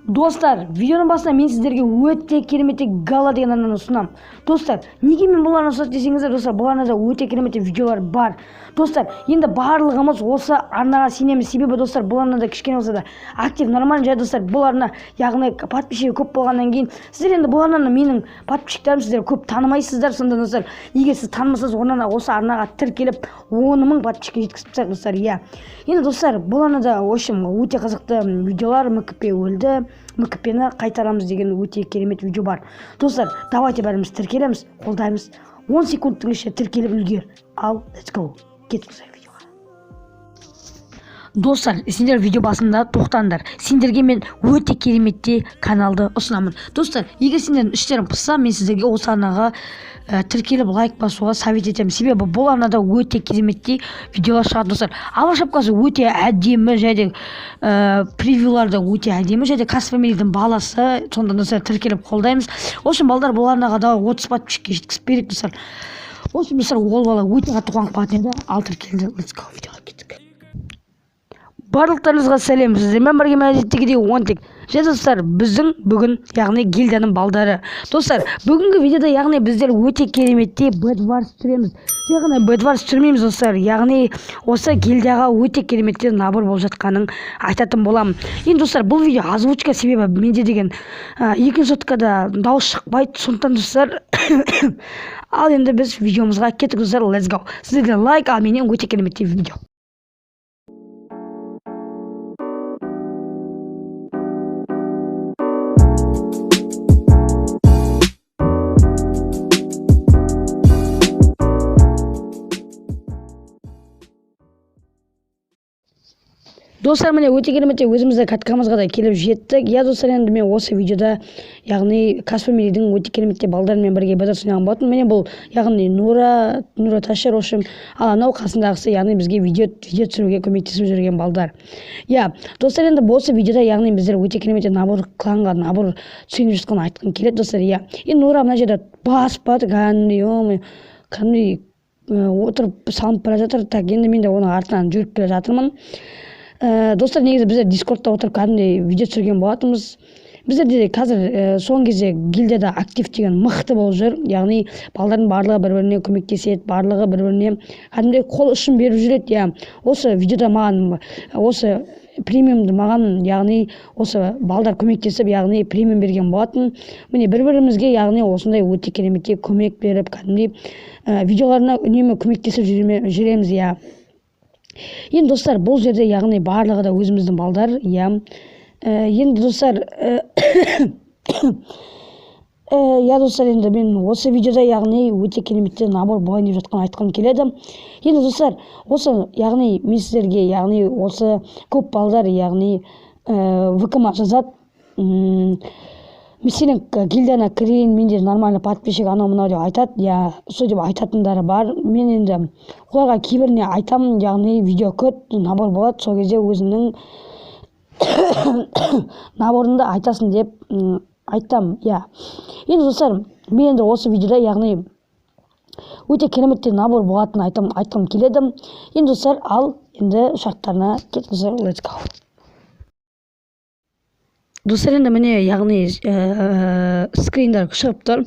Достар, видеоның басында мен сіздерге өте керемет гала деген арнаны ұсынамын. Достар, неге мен бұл арнаны ұсынамын десеңіздер, достар, бұл арнада өте керемет видеолар бар. Достар, енді барлығымыз осы арнаға сенеміз. Себебі достар, бұл арнада кішкене болса да актив, нормально жай достар. Бұл арна, яғни подписчигі көп болғаннан кейін, сіздер енді бұл арнаны менің подписчиктерім сіздер көп танымайсыздар. Сонда достар, егер сіз танымасаңыз, онан осы арнаға тіркеліп 10 мың подписчикке жеткізіп тастайық достар. Иә. Енді достар, бұл арнада өте қызықты видеолар, МКП өлді. МКП-ні қайтарамыз деген өте керемет видео бар. Достар, давайте бәріміз тіркелеміз, қолдаймыз. 10 секундтың ішінде тіркеліп үлгер. Ал, let's go. Кетіңіз видеоға. Достар, сендер видео басында тоқтаңдар. Сендерге мен өте кереметте каналды ұсынамын. Достар, егер сендердің іштерің пысса, мен сіздерге осы арнаға тіркеліп лайк басуға совет етемін. Себебі бұл арнада өте кереметте видеолар шығады достар. Ала шапкасы өте әдемі, және превьюларды өте әдемі, және Касфамилидің баласы. Сонда достар тіркеліп қолдаймыз. Осы балдар бұл арнаға да 30 подписчикке жеткізіп берейік достар. Осы достар, ол бала өте қатты қуанып қалатын еді. Ал тіркелді. Let's go, видеоға кеттік. Барлықтарыңызға сәлем. Сіздермен бірге мәдениеттегідей 10 тек. Және достар, біздің бүгін, яғни гильдияның балдары. Достар, бүгінгі видеода, яғни біздер өте кереметте Bedwars түсіреміз. Яғни Bedwars түсірмейміз достар. Яғни осы гильдияға өте кереметте набор болып жатқанын айтатын боламын. Енді достар, бұл видео озвучка себебі менде деген екінші соткада дауыс шықпайды. Сондықтан достар, ал енді біз видеомызға кеттік достар. Let's go. Сіздерге лайк, ал менен өте кереметте видео. Достар, міне өте кереметте өзімізді каткамызға да келіп жеттік. Я достар, енді мен осы видеода, яғни Касфамилидің өте кереметте балдарымен бірге Bedwars ойнаған болатын. Міне бұл, яғни Нура Ташер, ошым, ал анау қасындағысы, яғни бізге видео түсіруге көмектесіп жүрген балдар. Я, достар, енді осы видеода, яғни біздер өте кереметте набор кланға, набор түсініп жатқан айтқым келеді достар. Я, енді Нура мына жерде баспады, кәдімгідей отырып салынып бара жатыр. Так, енді мен де оның артынан жүріп келе жатырмын. Достар, негізі біздер Дискордта отырып кәдімгідей видео түсірген болатынбыз. Біздер де қазір соңғы кезде гильдияда актив деген мықты болып жүр. Яғни балдардың барлығы бір-біріне көмектеседі, барлығы бір-біріне кәдімгідей қол ұшын беріп жүреді. Я, осы видеода маған осы премиумды маған, яғни осы балдар көмектесіп, яғни премиум берген болатын. Міне бір-бірімізге, яғни осындай өте кереметте көмек беріп, кәдімгідей видеоларына үнемі көмектесіп жүреміз. Я, енді достар, бұл жерде, яғни барлығы да өзіміздің балдар. Я, енді достар, достар, енді мен осы видеода, яғни өте кереметте набор болайын деп жатқан айтқым келеді. Енді достар, осы, яғни мен сіздерге, яғни осы көп балдар, яғни ВК-ма жазады. Сенің гильдияна кірейін, менде нормальный подписчик анау мынау деп айтады. Я, сол деп айтатындары бар. Мен енді оларға кейбіріне айтамын, яғни видео көт набор болады. Сол кезде өзімнің наборында айтасын деп айтам. Я, енді достар, мен енді осы видеода, яғни өте кереметте набор болатынын айтқым келеді. Енді достар, ал енді шарттарына кеттік достар. Let's go. Достар, енді міне, яғни скриндар шығып тұр.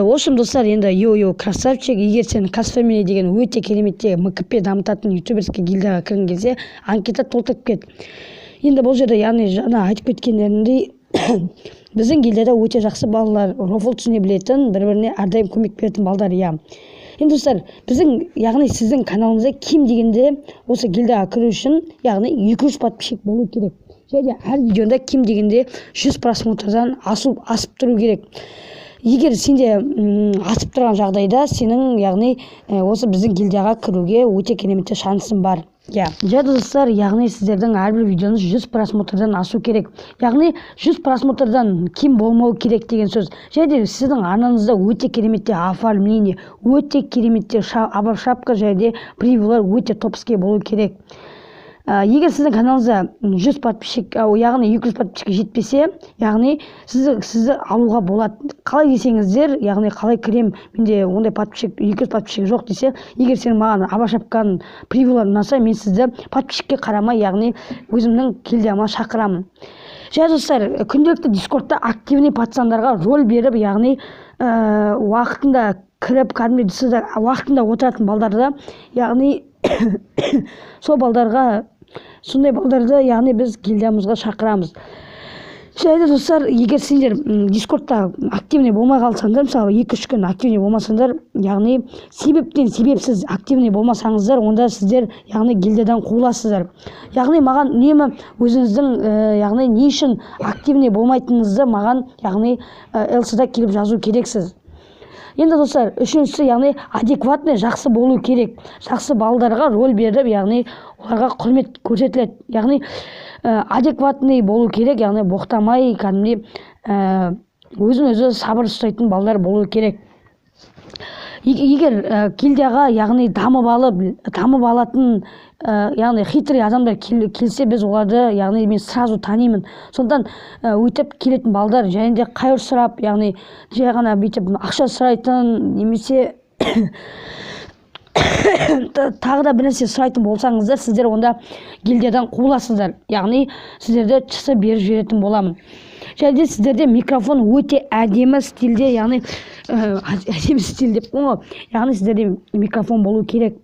Ошым достар, енді йо красавчик. Егер сен Касфамили деген өте кереметте МКП дамытатын ютуберский гильдияға кірген кезде анкета толтырып кет. Енді бұл жерде, яғни жаңа айтып кеткендеріндей, біздің гильдияда өте жақсы балалар, рофл түсіне білетін, бір-біріне әрдайым көмек беретін балдар. Я, енді достар, біздің, яғни сіздің каналыңызда кем дегенде осы гильдияға кіру үшін, яғни 200 подписчик болу керек. Және әр видеода кем дегенде 100 просмотрдан асып тұру керек. Егер сенде асып тұрған жағдайда, сенің, яғни осы біздің гильдияға кіруге өте кереметте шансың бар. Я, достар, яғни сіздердің әрбір видеоңыз 100 просмотрдан асу керек. Яғни 100 просмотрдан кем болмау керек деген сөз. Және сіздің арнаңызда өте кереметте оформление, өте кереметте шапка, және превьюлар өте топский болу керек. Егер сіздің каналыңызда 100 подписчик, яғни 200 подписчикке жетпесе, яғни сізді алуға болады. Қалай десеңіздер, яғни қалай кірем, менде ондай подписчик, 200 подписчик жоқ десе, егер сен маған абашапканың превьюларын ұнаса, мен сізді подписчикке қарамай, яғни өзімнің гильдияма шақырамын. Және достар, күнделікті Дискордта активный пацандарға роль беріп, яғни уақытында кіріп, кәдімгідей уақытында отыратын балдарды, яғни сол балдарға, сондай балдарды, яғни біз гильдиямызға шақырамыз. Және достар, егер сендер Дискордта активный болмай қалсаңдар, мысалы 2-3 күн активный болмасаңдар, яғни себепсіз активный болмасаңыздар, онда сіздер яғни гильдиядан қуыласыздар. Яғни маған үнемі өзіңіздің яғни не үшін активный болмайтыныңызды маған яғни LC-да келіп жазу керексіз. Енді достар, үшіншісі, яғни адекватный, жақсы болу керек. Жақсы балдарға роль беріп, яғни оларға құрмет көрсетіледі. Яғни адекватный болу керек, яғни боқтамай, кәдімгідей өзін-өзі сабыр ұстайтын балдар болу керек. Егер гильдияға яғни дамып алатын яғни хитрый адамдар келсе, біз оларды яғни мен сразу танимын. Сондықтан өйтіп келетін балдар және де қайыр сұрап, яғни жай ғана бүйтіп ақша сұрайтын немесе тағы да бір нәрсе сұрайтын болсаңыздар, сіздер онда гильдиядан қуыласыздар. Яғни сіздерді чысы беріп жіберетін боламын. Және де сіздерде микрофон өте әдемі стильде, яғни әдемі стиль деп қойған, яғни сіздерде микрофон болу керек.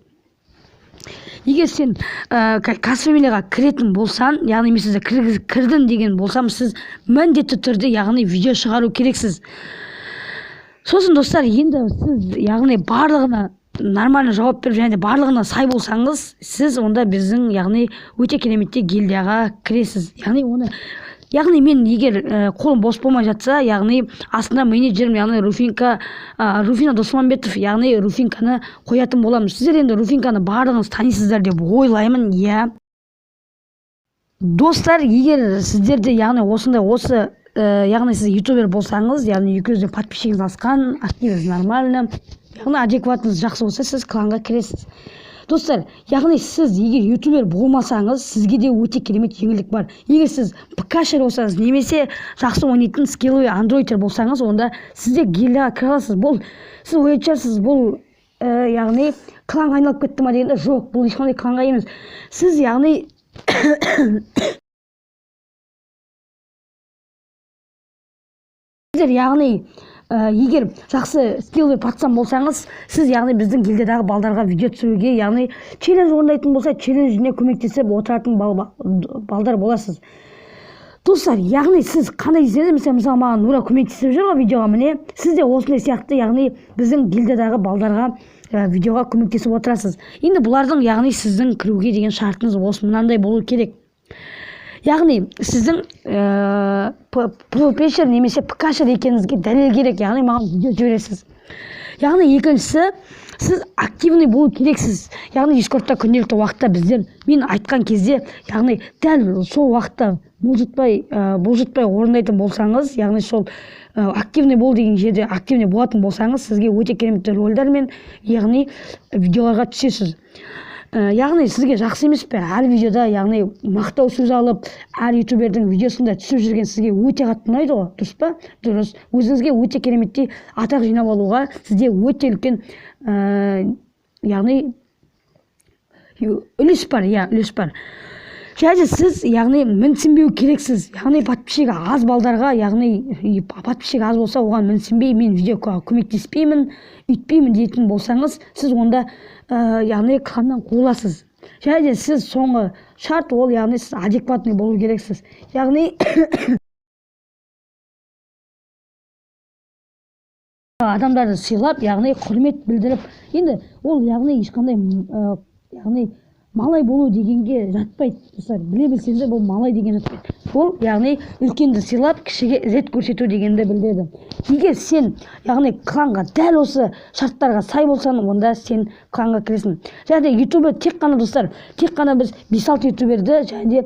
Егер сен касфамилияға кіретін болсан, яғни мен сізді кірдің деген болсам, сіз міндетті түрде яғни видео шығару керексіз. Сосын достар, енді сіз яғни барлығына нормально жауап беріп, және барлығына сай болсаңыз, сіз онда біздің яғни өте кереметте гильдияға кіресіз. Яғни мен егер қолым бос болмай жатса, яғни астында менеджерім, яғни Руфина Досманбетов, яғни Руфинканы қоятын боламын. Сіздер енді Руфинканы барлығыңыз танисыздар деп ойлаймын, иә. Достар, егер сіздерде яғни осы яғни сіз ютубер болсаңыз, яғни 200 подписчигіңіз асқан, активіңіз нормально, яғни адекватыңыз жақсы болса, сіз кланға кіресіз. Достар, яғни сіз егер ютубер болмасаңыз, сізге де өте керемет жеңілдік бар. Егер сіз ПК-шер болсаңыз, немесе жақсы ойнайтын скилловый андроидтер болсаңыз, онда сізде гильдияға кіре аласыз. Бұл сіз ойлап шығарсыз, бұл яғни кланға айналып кетті ма дегенде, жоқ, бұл ешқандай кланға емес. Сіз яғни яғни егер жақсы скилловый пацан болсаңыз, сіз яғни біздің гильдиядағы балдарға видео түсіруге, яғни челлендж орындайтын болса, челленджіне көмектесіп отыратын балдар боласыз. Достар, яғни сіз қандай десеңіз, мысалы маған Нура көмектесіп жүр ғой видеоға, міне, сіз де осындай сияқты, яғни біздің гильдиядағы балдарға видеоға көмектесіп отырасыз. Енді бұлардың яғни сіздің кіруге деген шартыңыз осы мынандай болу керек. Яғни сіздің профессор немесе ПК-шер екеніңізге дәлел керек, яғни маған видео жібересіз. Яғни екіншісі, сіз активный болу керексіз. Яғни Дискордта күнделікті уақытта біздер мен айтқан кезде, яғни дәл сол уақытта бұлжытпай орындайтын болсаңыз, яғни сол активный бол деген жерде активный болатын болсаңыз, сізге өте керемет рөлдермен яғни видеоларға түсесіз. Яғни сізге жақсы емес пе? Әр видеода яғни мақтау сөз алып, әр ютубердің видеосында түсіп жүрген сізге өте қатты ұнайды ғой, дұрыс па? Дұрыс. Өзіңізге өте кереметтей атақ жинап алуға сізде өте үлкен яғни үлес бар, иә, үлес бар. Және сіз яғни мінсінбеу керексіз. Яғни подписчигі аз балдарға, яғни подписчигі аз болса, оған мінсінбей, мен видеоға көмектеспеймін, үйтпеймін дейтін болсаңыз, сіз онда яғни кланнан қуыласыз. Және сіз соңғы шарт ол, яғни сіз адекватный болу керексіз. Яғни адамдарды сыйлап, яғни құрмет білдіріп, енді ол яғни ешқандай яғни малай болу дегенге жатпайды. Біле білсеңіздер, бұл малай деген жатпайды. Ол яғни үлкенді сыйлап, кішіге ізет көрсету дегенді білдіреді. Егер сен яғни кланға дәл осы шарттарға сай болсаң, онда сен кланға кіресің. Және ютубер тек қана достар, тек қана біз 5-6 ютуберді және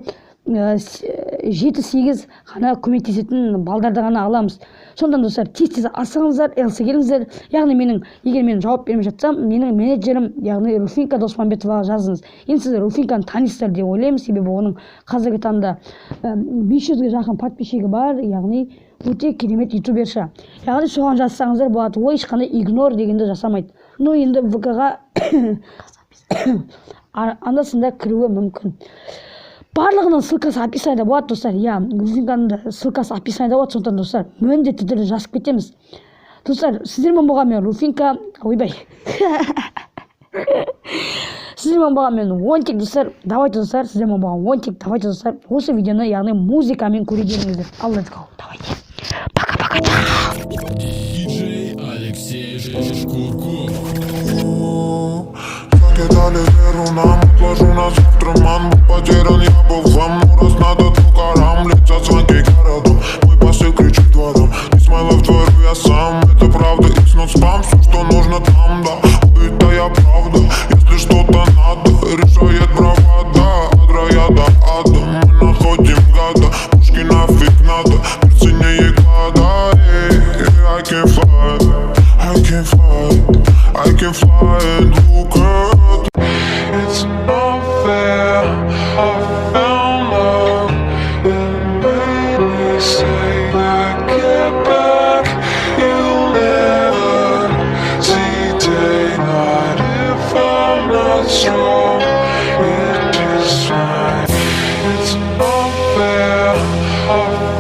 7-8 ғана көмектесетін балдарды ғана аламыз. Сондан достар, тез алсаңыздар, LC келіңіздер. Яғни егер мен жауап бермей жатсам, менің менеджерім, яғни Руфинка Досманбетоваға жазыңыз. Енді сіздер Руфинканы танисыздар деп ойлаймын, себебі оның қазіргі таңда 500-ге жақын подписчигі бар, яғни өте керемет ютуберші. Яғни соған жазсаңыздар болады, ой, ешқандай игнор дегенді жасамайды. Но енді ВК-ға анда-санда кіруі мүмкін. барлығының ссылкасы описаниеда болады достар. Иә, грузинканың да ссылкасы описаниеда болады. Сондықтан достар, міндетті түрде жазып кетеміз. Достар, сіздермен болған мен Руфинка, ойбай. Сіздермен болған мен Онтик достар. Давайте достар, сіздермен болған Онтик. Давайте достар, осы видеоны яғни музыкамен көре беріңіздер. Ал, let's go. Давайте. Пока-пока. Диджей Алексей Шкурков. Закидали веру нам, отложу на завтра, ман. Был потерян, я был вам, но раз надо, то карам. Летят звонки городом, мой посыл кричит двором. Не смайлов творю я сам, это правда, it's not спам. Все, что нужно там, да, убитая правда. Если что-то надо, решает бравада. От рая до ада, мы находим гада. Пушки нафиг надо, перцы не ягода. I can fly, I can fly, I can fly and look at. It's not fair, I found love. It made me say that get back. You'll never see daylight if I'm not strong. It is fine. It's not fair, I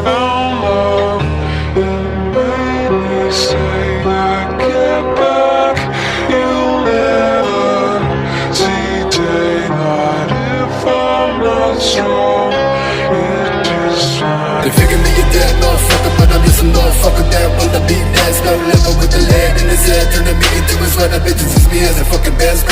found love. It made me say that get back. You'll never see daylight if I'm not strong. It is fine. They figure me a dead motherfucker, but I'm just a motherfucker that wanna be next. No level with the lead in his head, turning me into his sweater. Bitches use me as a fucking best.